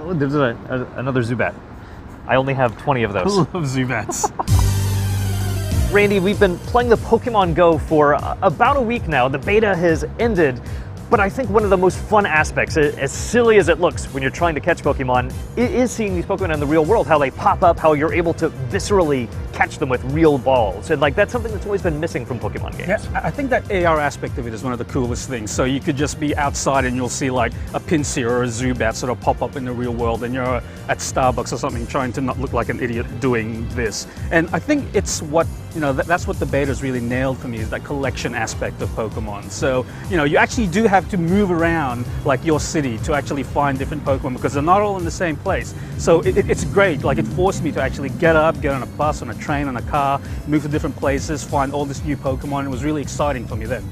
Oh, there's another Zubat. I only have 20 of those. I love Zubats. Randy, we've been playing the Pokemon Go for about a week now. The beta has ended, but I think one of the most fun aspects, as silly as it looks when you're trying to catch Pokemon, is seeing these Pokemon in the real world, how they pop up, how you're able to viscerally catch them with real balls. And like that's something that's always been missing from Pokemon games. Yeah, I think that AR aspect of it is one of the coolest things. So you could just be outside and you'll see like a Pinsir or a Zubat sort of pop up in the real world, and you're at Starbucks or something trying to not look like an idiot doing this. And I think it's what, that's what the beta's really nailed for me, is that collection aspect of Pokemon. So, you actually do have to move around like your city to actually find different Pokemon because they're not all in the same place. So it's great. Like it forced me to actually get up, get on a bus, on a train, on a car, move to different places, find all this new Pokemon. It was really exciting for me then.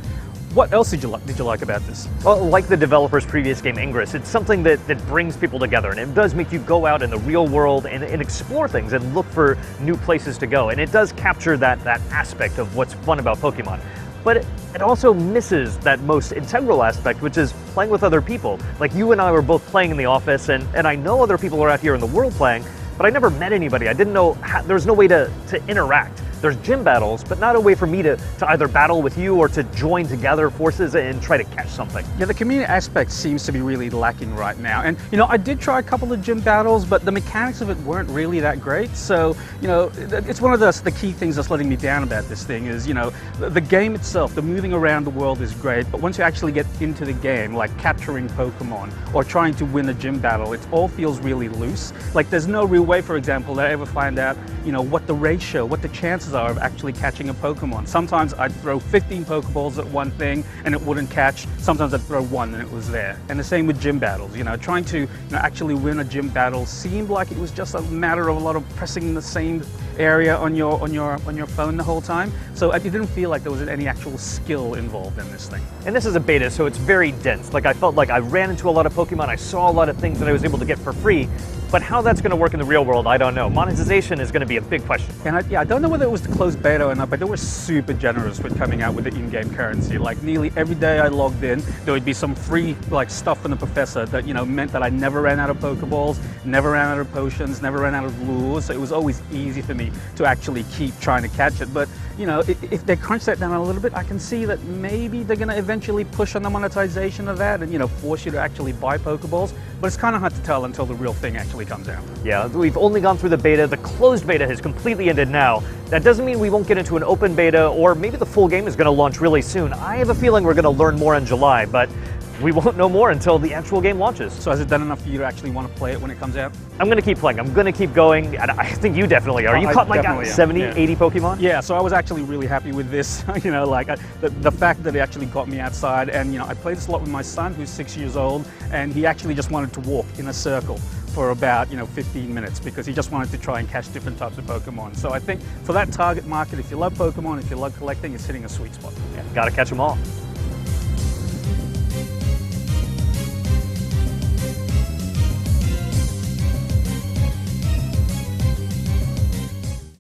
What else did you like about this? Well, like the developer's previous game, Ingress, it's something that brings people together, and it does make you go out in the real world and explore things and look for new places to go. And it does capture that aspect of what's fun about Pokemon. But it also misses that most integral aspect, which is playing with other people. Like you and I were both playing in the office, and I know other people are out here in the world playing, but I never met anybody. I didn't know, there was no way to interact. There's gym battles, but not a way for me to either battle with you or to join together forces and try to catch something. Yeah, the community aspect seems to be really lacking right now. And, I did try a couple of gym battles, but the mechanics of it weren't really that great. So, it's one of the key things that's letting me down about this thing is, the game itself, the moving around the world is great, but once you actually get into the game, like capturing Pokemon or trying to win a gym battle, it all feels really loose. Like there's no real way, for example, that I ever find out, what the ratio, what the chances are of actually catching a Pokemon. Sometimes I'd throw 15 Pokeballs at one thing and it wouldn't catch. Sometimes I'd throw one and it was there. And the same with gym battles. Trying to actually win a gym battle seemed like it was just a matter of a lot of pressing the same area on your phone the whole time. So it didn't feel like there was any actual skill involved in this thing. And this is a beta, so it's very dense. Like I felt like I ran into a lot of Pokemon, I saw a lot of things that I was able to get for free, but how that's going to work in the real world, I don't know. Monetization is going to be a big question. And I don't know whether it was the closed beta or not, but they were super generous with coming out with the in-game currency. Like nearly every day I logged in, there would be some free stuff from the professor that meant that I never ran out of Pokeballs, never ran out of potions, never ran out of lures. So it was always easy for me to actually keep trying to catch it. But if they crunch that down a little bit, I can see that maybe they're going to eventually push on the monetization of that and force you to actually buy Pokeballs. But it's kind of hard to tell until the real thing actually comes out. Yeah, we've only gone through the beta. The closed beta has completely ended now. That doesn't mean we won't get into an open beta, or maybe the full game is going to launch really soon. I have a feeling we're going to learn more in July, but we won't know more until the actual game launches. So has it done enough for you to actually want to play it when it comes out? I'm going to keep playing. I'm going to keep going. And I think you definitely are. You caught like 70, 80 Pokemon? Yeah, so I was actually really happy with this. The fact that it actually got me outside, and I played this a lot with my son, who's 6 years old, and he actually just wanted to walk in a circle for about 15 minutes because he just wanted to try and catch different types of Pokemon. So I think for that target market, if you love Pokemon, if you love collecting, it's hitting a sweet spot. Yeah, got to catch them all.